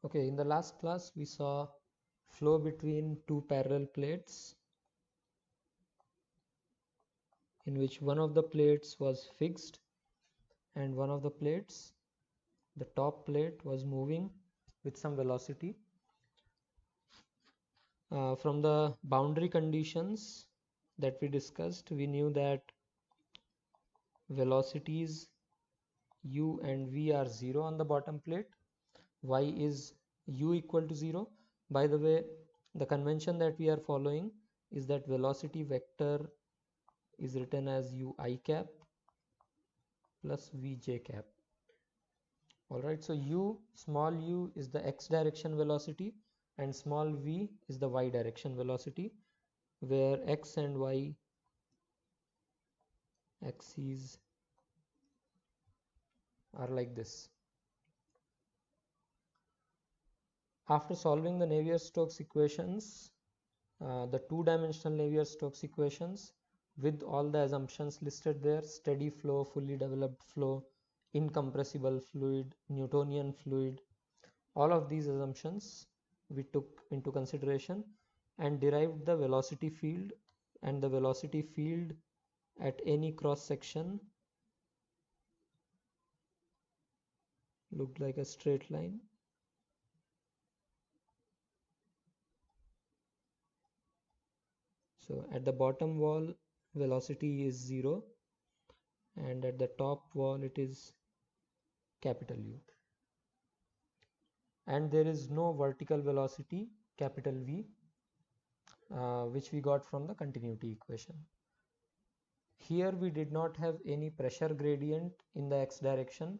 Okay, in the last class we saw flow between two parallel plates in which one of the plates was fixed and one of the plates, the top plate, was moving with some velocity. From the boundary conditions that we discussed, we knew that velocities u and v are 0 on the bottom plate. Y is u equal to 0. By the way, the convention that we are following is that velocity vector is written as u I cap plus v j cap. Alright, so small u is the x direction velocity and small v is the y direction velocity, where x and y axes are like this. After solving the Navier-Stokes equations, the two-dimensional Navier-Stokes equations with all the assumptions listed there: steady flow, fully developed flow, incompressible fluid, Newtonian fluid, all of these assumptions we took into consideration and derived the velocity field, and the velocity field at any cross section looked like a straight line. So at the bottom wall velocity is 0 and at the top wall it is capital U, and there is no vertical velocity capital V, which we got from the continuity equation. Here we did not have any pressure gradient in the x direction.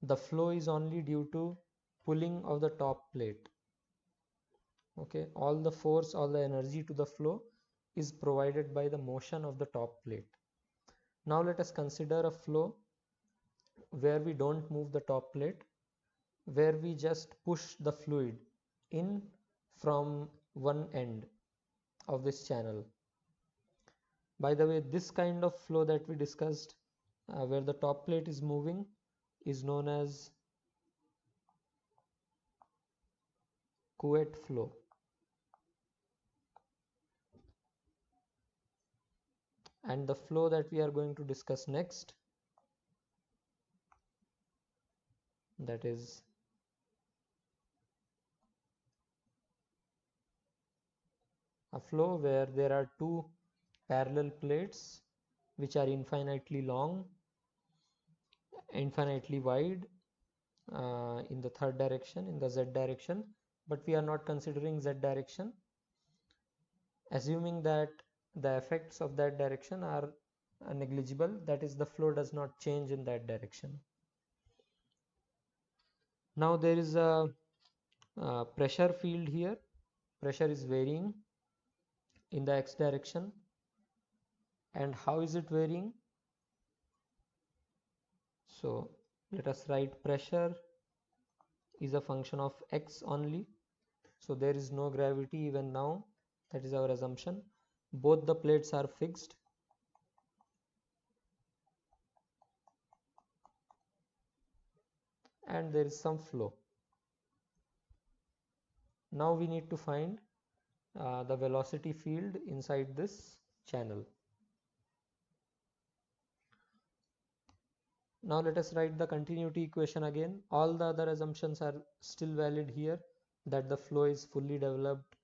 The flow is only due to pulling of the top plate. Okay, all the force, all the energy to the flow is provided by the motion of the top plate. Now let us consider a flow where we don't move the top plate, where we just push the fluid in from one end of this channel. By the way, this kind of flow that we discussed, where the top plate is moving, is known as Couette flow. And the flow that we are going to discuss next, that is a flow where there are two parallel plates which are infinitely long, infinitely wide, in the third direction, in the z direction, but we are not considering z direction, assuming that the effects of that direction are negligible, that is, the flow does not change in that direction. Now there is a pressure field here. Pressure is varying in the x direction. And how is it varying? So let us write pressure is a function of x only. So there is no gravity even now. That is our assumption. Both the plates are fixed. And there is some flow. Now we need to find the velocity field inside this channel. Now let us write the continuity equation again. All the other assumptions are still valid here, that the flow is fully developed,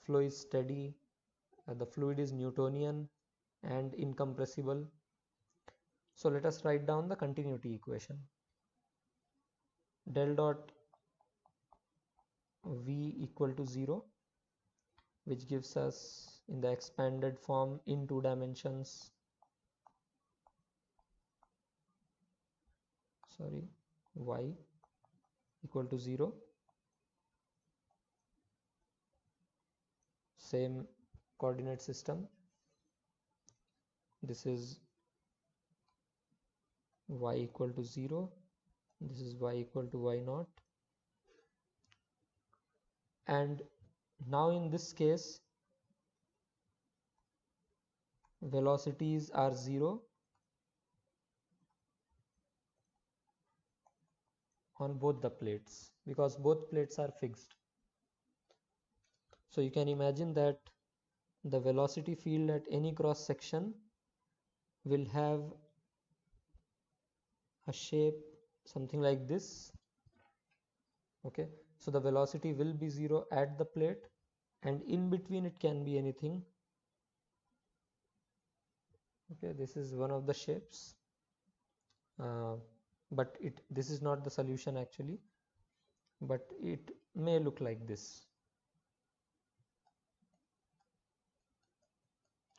flow is steady, the fluid is Newtonian and incompressible. So let us write down the continuity equation. Del dot V equal to 0, which gives us in the expanded form in two dimensions, y equal to 0, same coordinate system. This is y equal to 0, this is y equal to y naught, and now in this case velocities are 0 on both the plates because both plates are fixed. So you can imagine that the velocity field at any cross section will have a shape something like this. Okay, so the velocity will be 0 at the plate, and in between it can be anything. Okay, this is one of the shapes, but this is not the solution actually, but it may look like this.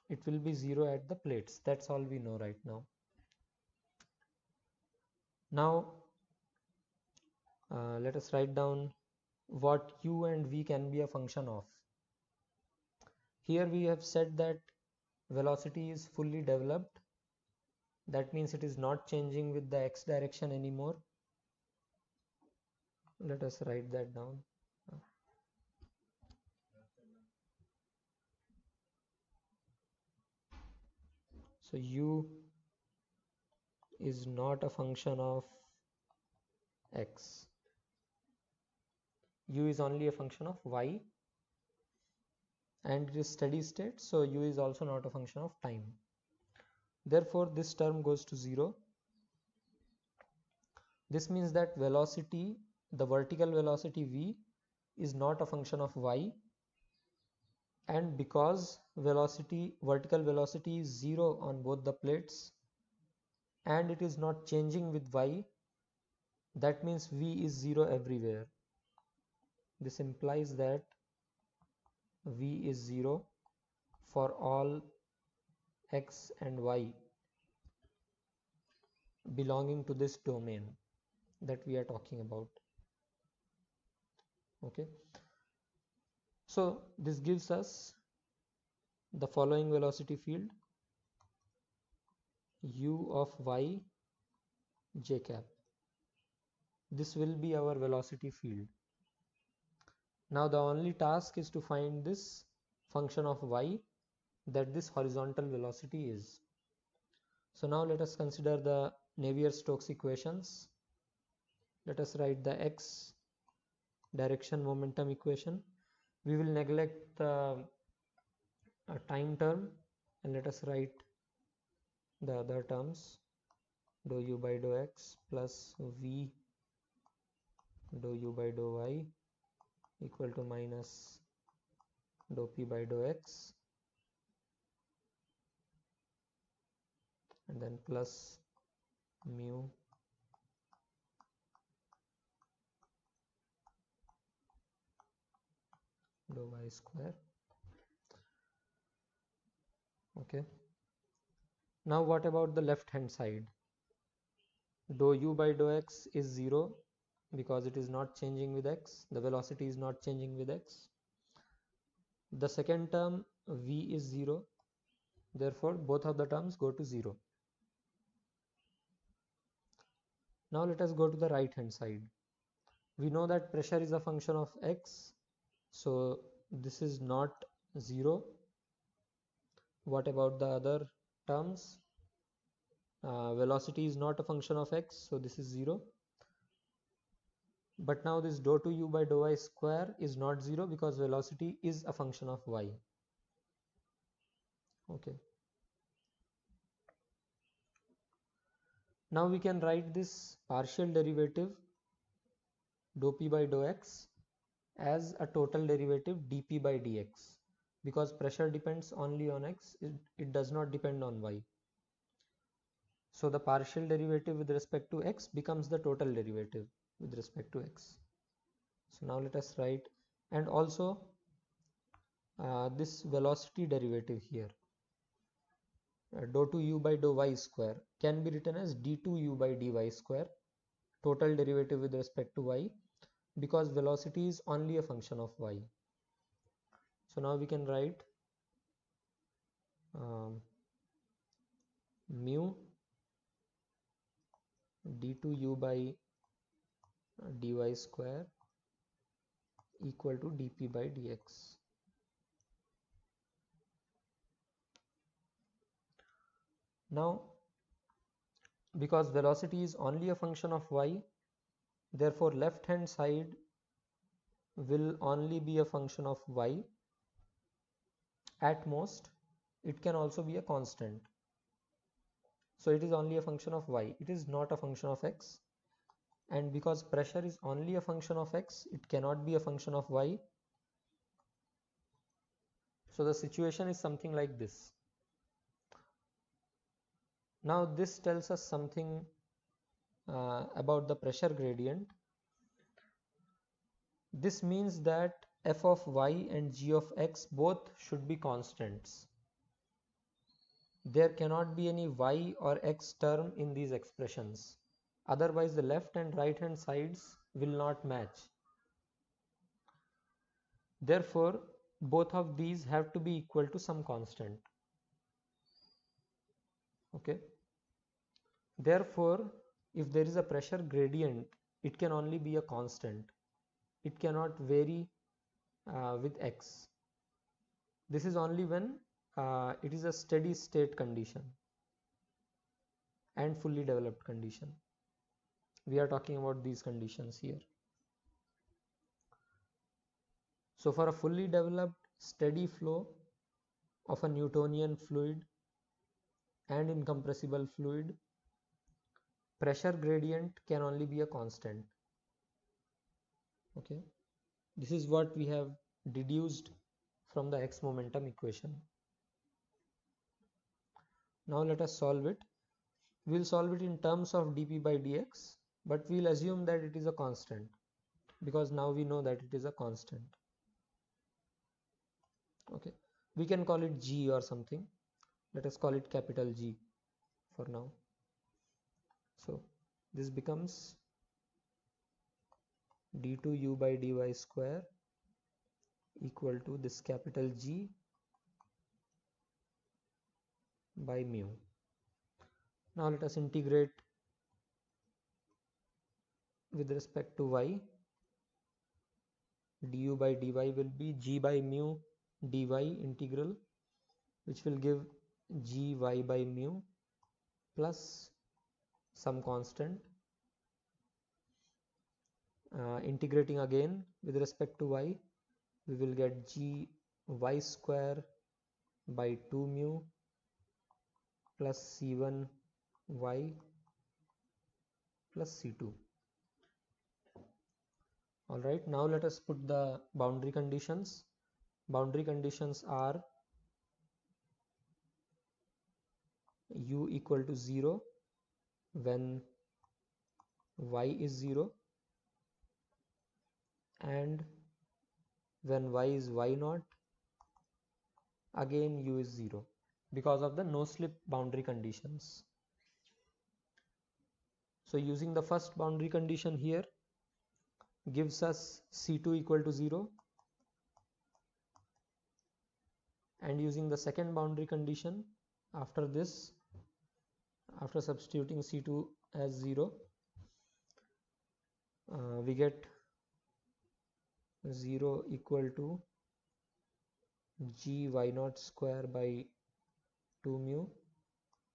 It will be 0 at the plates. That's all we know right now. Now let us write down what u and v can be a function of. Here we have said that velocity is fully developed. That means it is not changing with the x direction anymore. Let us write that down. So u is not a function of x. U is only a function of y, and it is steady state, so u is also not a function of time. Therefore, this term goes to 0. This means that velocity, the vertical velocity v, is not a function of y, and because vertical velocity is 0 on both the plates and it is not changing with y, that means v is 0 everywhere. This implies that v is 0 for all x and y belonging to this domain that we are talking about. Okay, so this gives us the following velocity field: u of y j cap. This will be our velocity field. Now the only task is to find this function of y that this horizontal velocity is. So now let us consider the Navier-Stokes equations. Let us write the x direction momentum equation. We will neglect the time term and let us write the other terms: dou u by dou x plus v dou u by dou y equal to minus dou p by dou x, and then plus mu dou y square. Okay, now what about the left hand side? Dou u by dou x is 0 because it is not changing with x, the velocity is not changing with x. The second term v is 0, therefore both of the terms go to 0. Now let us go to the right hand side. We know that pressure is a function of x, so this is not 0. What about the other terms? Velocity is not a function of x, so this is 0. But now this dou 2u by dou y square is not 0 because velocity is a function of y. Okay. Now we can write this partial derivative dou p by dou x as a total derivative dp by dx, because pressure depends only on x, it does not depend on y. So the partial derivative with respect to x becomes the total derivative with respect to x. So now let us write, and also this velocity derivative here, dou 2u by dou y square, can be written as d2u by dy square, total derivative with respect to y, because velocity is only a function of y. So now we can write mu d2u by dy square equal to dp by dx. Now because velocity is only a function of y, Therefore, left hand side will only be a function of y. At most, it can also be a constant. So it is only a function of y. It is not a function of x. And because pressure is only a function of x, it cannot be a function of y. So the situation is something like this. Now this tells us something about the pressure gradient. This means that f of y and g of x both should be constants. There cannot be any y or x term in these expressions. Otherwise, the left and right hand sides will not match. Therefore, both of these have to be equal to some constant. Okay. Therefore, if there is a pressure gradient, it can only be a constant. It cannot vary with x. This is only when it is a steady state condition and fully developed condition. We are talking about these conditions here. So for a fully developed steady flow of a Newtonian fluid and incompressible fluid, pressure gradient can only be a constant. Okay, this is what we have deduced from the x momentum equation. Now let us solve it. We'll solve it in terms of dp by dx, but we'll assume that it is a constant because now we know that it is a constant. Okay, we can call it g or something. Let us call it capital G for now. So this becomes d2u by dy square equal to this capital G by mu. Now let us integrate with respect to y. Du by dy will be g by mu dy integral, which will give gy by mu plus some constant. Integrating again with respect to y, we will get gy square by 2 mu plus c1 y plus c2. Alright, now let us put the boundary conditions. Boundary conditions are u equal to 0 when y is 0 and when y is y naught, again u is 0 because of the no slip boundary conditions. So using the first boundary condition here gives us C2 equal to 0, and using the second boundary condition after this, after substituting C2 as 0, we get 0 equal to g y naught square by 2 mu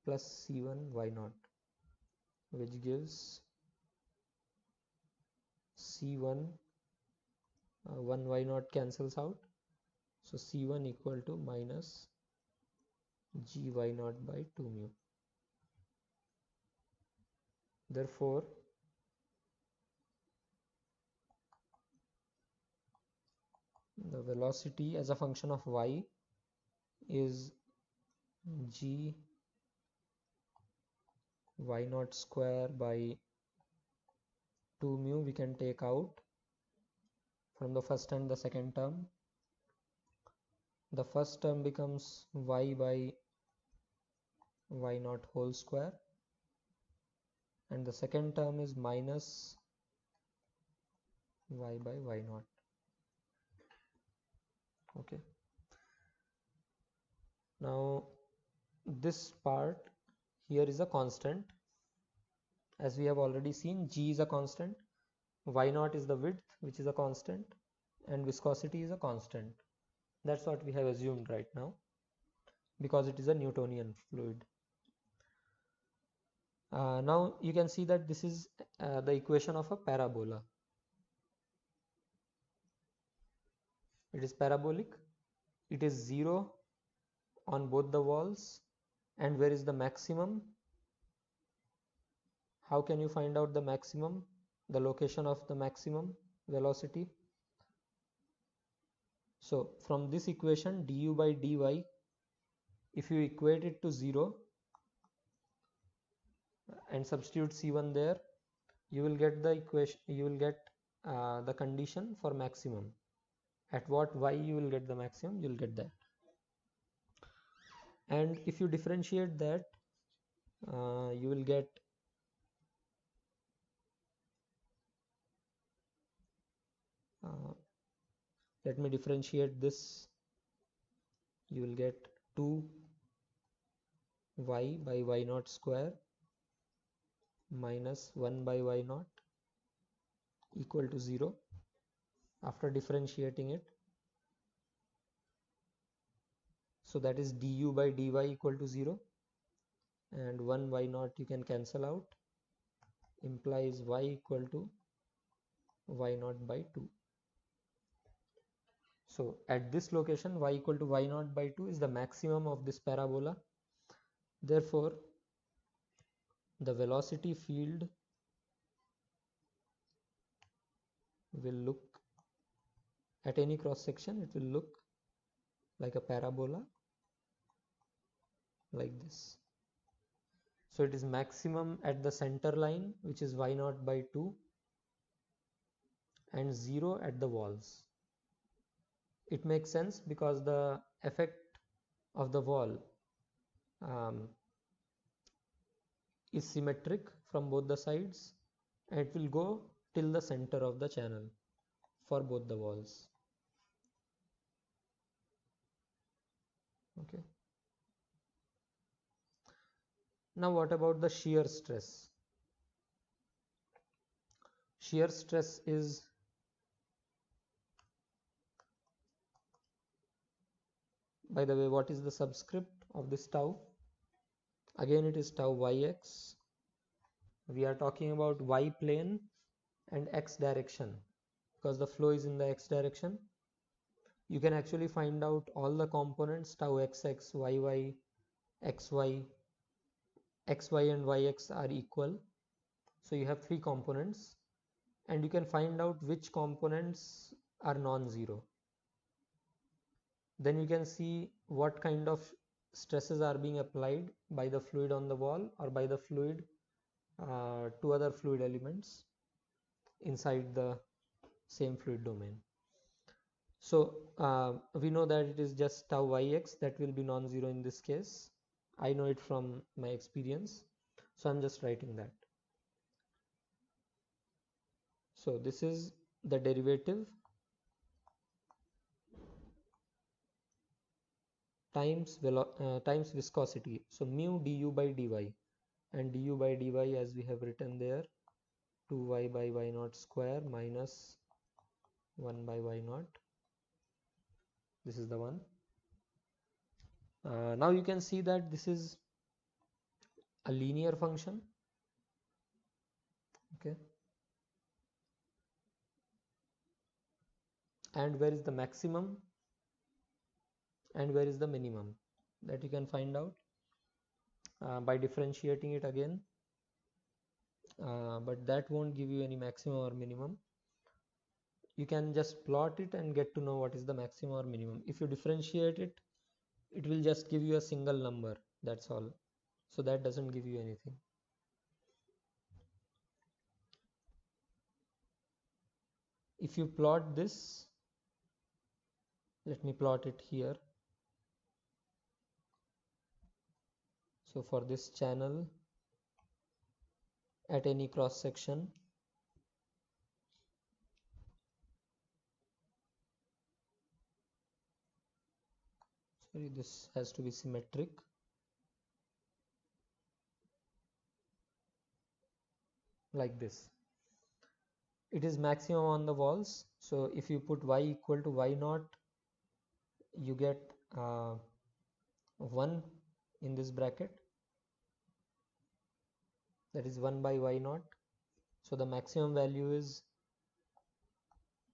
plus c1 y naught, which gives c1 1 y naught cancels out, so c1 equal to minus g y naught by 2 mu. Therefore, the velocity as a function of y is g y naught square by 2 mu. We can take out from the first and the second term. The first term becomes y by y naught whole square, and the second term is minus y by y naught. Okay, now this part here is a constant. As we have already seen, g is a constant, y naught is the width, which is a constant, and viscosity is a constant. That's what we have assumed right now because it is a Newtonian fluid. Now you can see that this is the equation of a parabola. It is parabolic. It is 0 on both the walls. And where is the maximum? How can you find out the maximum? The location of the maximum velocity? So from this equation, du by dy, if you equate it to 0 and substitute c1 there, you will get the equation, you will get the condition for maximum. At what y you will get the maximum, you will get that. And if you differentiate that, you will get let me differentiate this. You will get 2y by y naught square minus 1 by y naught equal to 0 after differentiating it. So that is du by dy equal to 0, and 1 y naught you can cancel out, implies y equal to y naught by 2. So at this location, y equal to y naught by 2 is the maximum of this parabola. Therefore, the velocity field will look, at any cross section, it will look like a parabola like this. So it is maximum at the center line, which is y naught by 2, and 0 at the walls. It makes sense because the effect of the wall is symmetric from both the sides, and it will go till the center of the channel for both the walls. Okay. Now what about the shear stress? Shear stress is by the way, what is the subscript of this tau? Again, it is tau yx. We are talking about y plane and x direction because the flow is in the x direction. You can actually find out all the components tau xx, yy, xy, xy and yx are equal. So you have 3 components, and you can find out which components are non-zero. Then you can see what kind of stresses are being applied by the fluid on the wall or by the fluid to other fluid elements inside the same fluid domain. So we know that it is just tau yx that will be non-zero in this case. I know it from my experience, so I'm just writing that. So this is the derivative times viscosity. So mu du by dy, and du by dy, as we have written there, 2y by y naught square minus 1 by y naught. This is the one. Now you can see that this is a linear function. Okay. And where is the maximum and where is the minimum? That you can find out by differentiating it again. But that won't give you any maximum or minimum. You can just plot it and get to know what is the maximum or minimum. If you differentiate it, it will just give you a single number, that's all. So that doesn't give you anything. If you plot this, let me plot it here. So for this channel at any cross section, sorry, this has to be symmetric. Like this. It is maximum on the walls. So if you put y equal to y naught, you get 1 in this bracket. that is 1 by y naught. So the maximum value is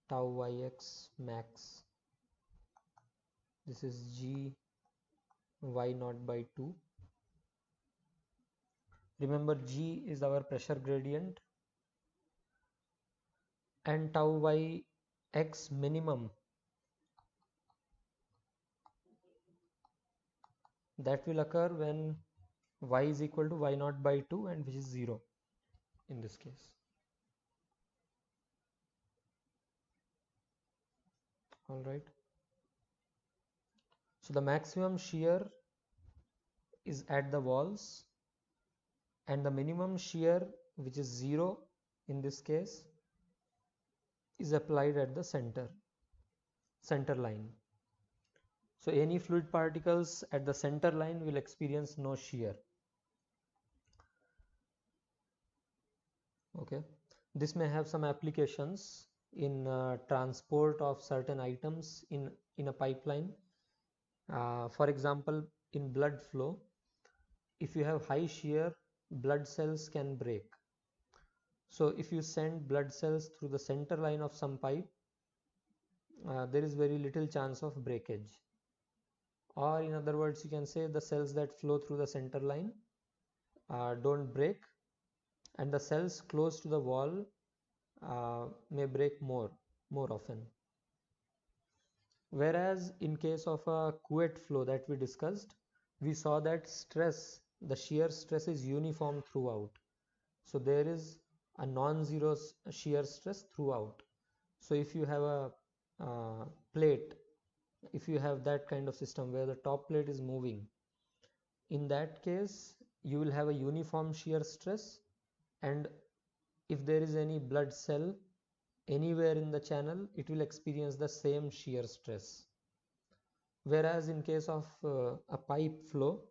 tau yx max. This is g y naught by 2. Remember, g is our pressure gradient, and tau yx minimum, that will occur when y is equal to y naught by 2, and which is 0 in this case. All right. So the maximum shear is at the walls, and the minimum shear, which is 0 in this case, is applied at the center line. So any fluid particles at the center line will experience no shear. Okay, this may have some applications in transport of certain items in a pipeline. For example, in blood flow, if you have high shear, blood cells can break. So if you send blood cells through the center line of some pipe, there is very little chance of breakage. Or in other words, you can say the cells that flow through the center line don't break, and the cells close to the wall may break more often. Whereas in case of a Couette flow that we discussed, we saw that the shear stress is uniform throughout. So there is a non-zero shear stress throughout. So if you have a plate, if you have that kind of system where the top plate is moving, in that case you will have a uniform shear stress, and if there is any blood cell anywhere in the channel, it will experience the same shear stress. Whereas in case of a flow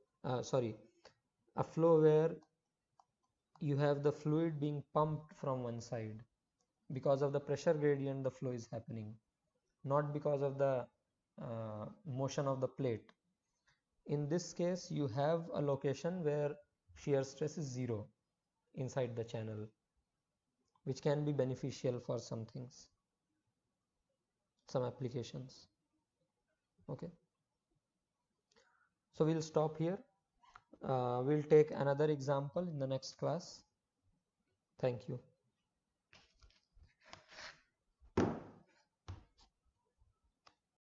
where you have the fluid being pumped from one side, because of the pressure gradient the flow is happening, not because of the motion of the plate. In this case, you have a location where shear stress is 0 inside the channel, which can be beneficial for some things, some applications. Okay, so we'll stop here. We'll take another example in the next class. Thank you.